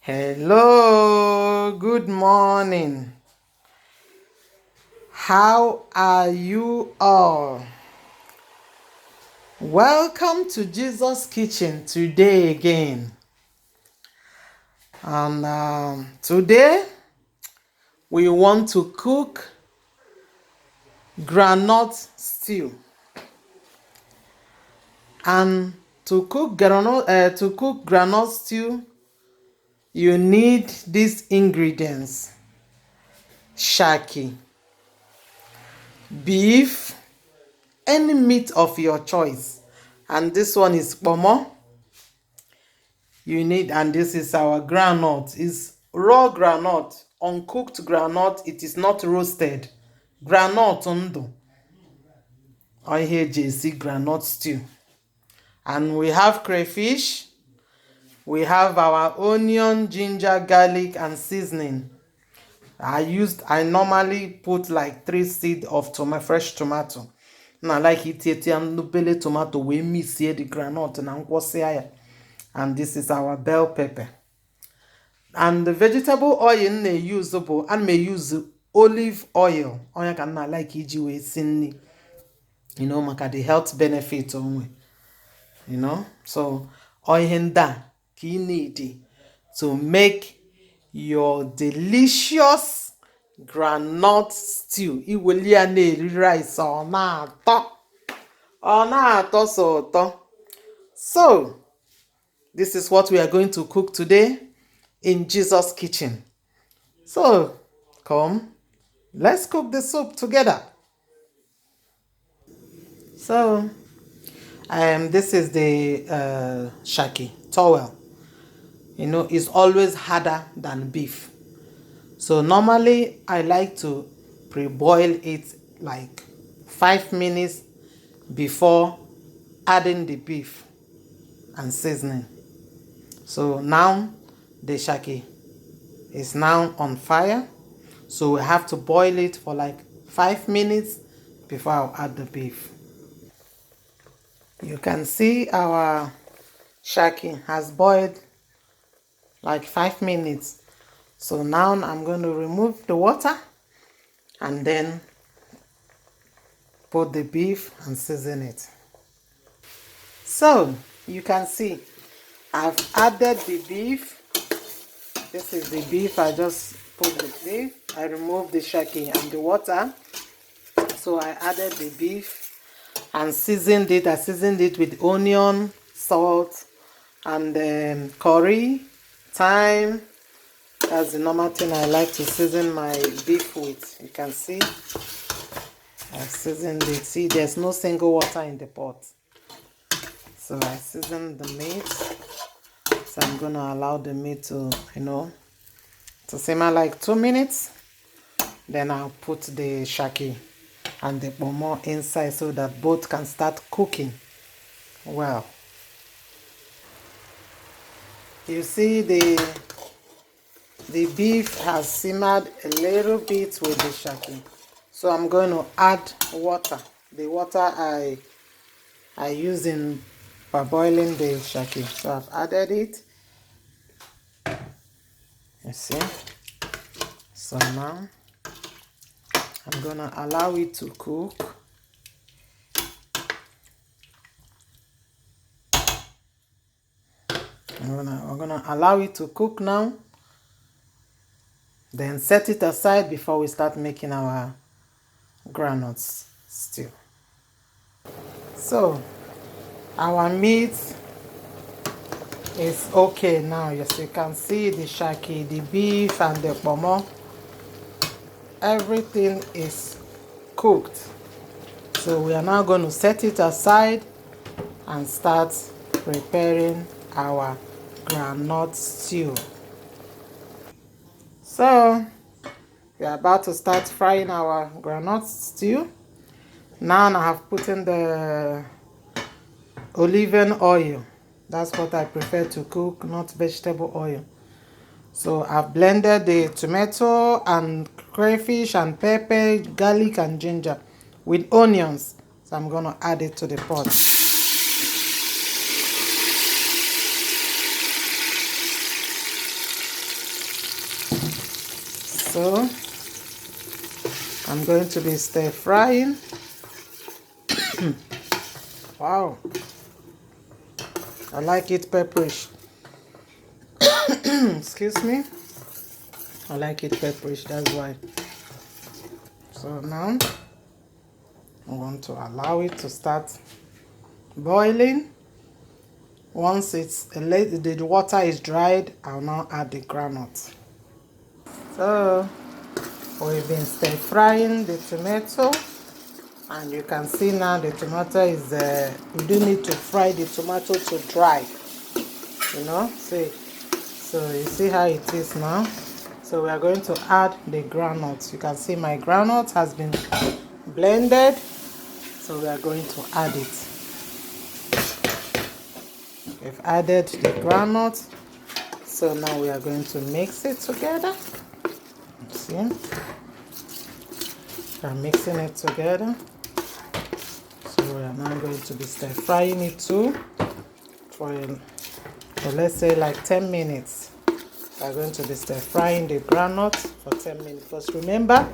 Hello, good morning. How are you all? Welcome to Jesus Kitchen today again. And today we want to cook groundnut stew. And to cook groundnut stew, you need these ingredients: shaki, beef, any meat of your choice. And this one is pomo. You need, and this is our groundnut. It's raw groundnut, uncooked groundnut. It is not roasted. Groundnut ndo. Oihe JC groundnut stew. And we have crayfish. We have our onion, ginger, garlic, and seasoning. I normally put like 3 seeds of fresh tomato. Now like it and tomato we miss here the groundnut and and this is our bell pepper. And the vegetable oil na-use and may use olive oil. Onya ka na like iji wee si nri. Maka the health benefit onwe. So oil nda ka ị need to make your delicious groundnut stew. Iweli ya na-eri rice ọ na-atọ so ụtọ. So this is what we are going to cook today in Jesus Kitchen. So come, let's cook the soup together. So this is the shaki towel. It's always harder than beef. So normally I like to pre-boil it like 5 minutes before adding the beef and seasoning. So now the shaki is now on fire. So we have to boil it for like 5 minutes before I'll add the beef. You can see our shaki has boiled like 5 minutes. So now I'm going to remove the water and then put the beef and season it. So you can see I've added the beef. This is the beef. I just put the beef. I removed the shaki and the water. So I added the beef and seasoned it. I seasoned it with onion, salt, and curry, thyme. That's the normal thing I like to season my beef with. You can see I seasoned it. See, there's no single water in the pot. So I seasoned the meat. So I'm going to allow the meat to, to simmer like 2 minutes. Then I'll put the shaki and the pomo inside so that both can start cooking well. You see the beef has simmered a little bit with the shaki. So I'm going to add water. The water I use in parboiling the shaki. So I've added it. You see? So now I'm going to allow it to cook. I'm gonna allow it to cook now. Then set it aside before we start making our groundnuts stew. So our meat is okay now. Yes, you can see the shaki, the beef, and the pomo. Everything is cooked. So we are now going to set it aside and start preparing our groundnut stew. So we are about to start frying our groundnut stew. Now I have put in the olive oil. That's what I prefer to cook, not vegetable oil. So I've blended the tomato and crayfish and pepper, garlic and ginger with onions. So I'm going to add it to the pot. So I'm going to be stir frying. Wow, I like it pepperish. Excuse me. I like it pepperish, that's why. So now I'm going to allow it to start boiling. Once the water is dried, I'll now add the groundnut. So we've been stir frying the tomato, and you can see now the tomato is you do need to fry the tomato to dry, see. So you see how it is now. So we are going to add the groundnut. You can see my groundnut has been blended, so we are going to add it. We've added the groundnut, so now we are going to mix it together. See, we're mixing it together. So we are now going to be stir frying it too for let's say like 10 minutes. We're going to be stir frying the groundnut for 10 minutes. Because remember,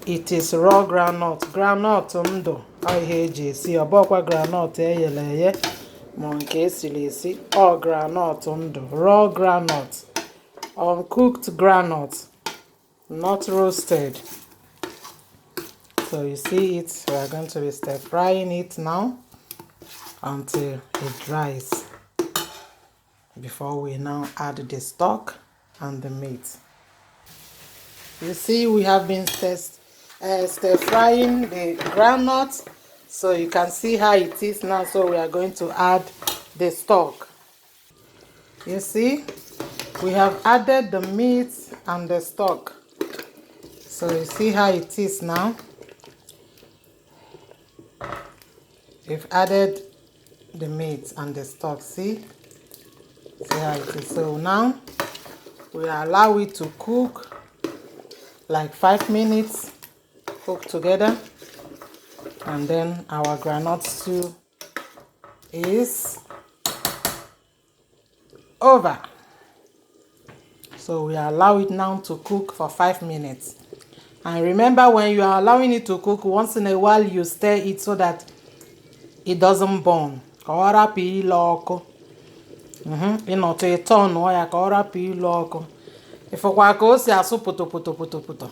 it is raw groundnut. Groundnut ndo. I hate you. See, obokwa groundnut eyeleye. Monkey silisi. All groundnut ndo. Raw groundnut. Uncooked groundnut. Not roasted. So you see it. We are going to be stir frying it now until it dries, before we now add the stock and the meat. You see, we have been stir frying the groundnut, so you can see how it is now. So we are going to add the stock. You see, we have added the meat and the stock. So you see how it is now. We've added the meat and the stock. See how it is. So now we allow it to cook like 5 minutes, cook together, and then our groundnut stew is over. So we allow it now to cook for 5 minutes. And remember, when you are allowing it to cook, once in a while you stir it so that it doesn't burn. Kaora pi loko. Inoto eton oya kaora pi loko. Ifo kwa ko si asu puto.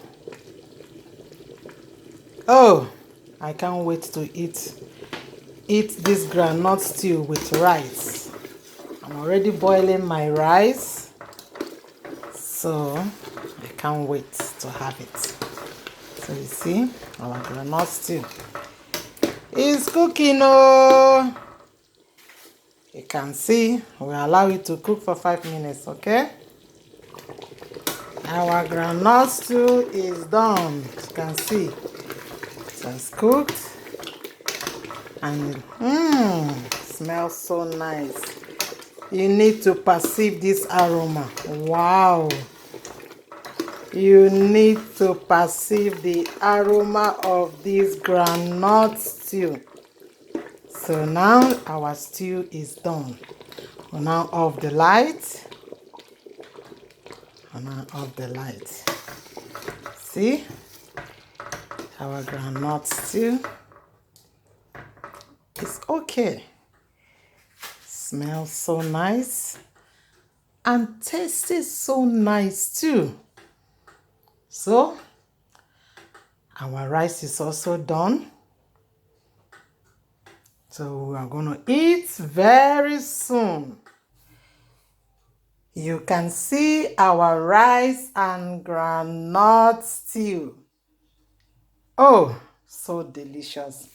Oh, I can't wait to eat this groundnut stew with rice. I'm already boiling my rice, so I can't wait to have it. So you see, our groundnut stew is cooking. Oh, you can see we allow it to cook for 5 minutes. Okay, our groundnut stew is done. You can see it has cooked, and smells so nice. You need to perceive this aroma. Wow. You need to perceive the aroma of this groundnut stew. So now our stew is done. We'll now off the light. See? Our groundnut stew is okay. Smells so nice and tastes so nice too. So our rice is also done. So we are going to eat very soon. You can see our rice and groundnut stew. Oh, so delicious.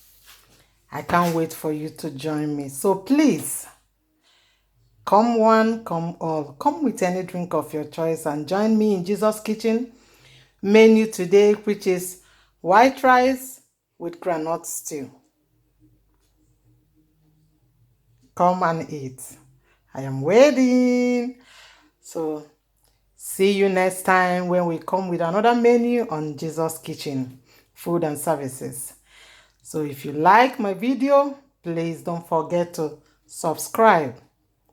I can't wait for you to join me. So please, come one, come all. Come with any drink of your choice and join me in Jesus Kitchen menu today, which is white rice with groundnut stew. Come and eat. I am waiting. So see you next time when we come with another menu on Jesus Kitchen Food and Services. So if you like my video, please don't forget to subscribe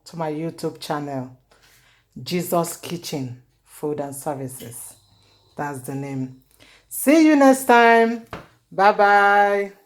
to my YouTube channel, Jesus Kitchen Food and Services. That's the name. See you next time. Bye bye.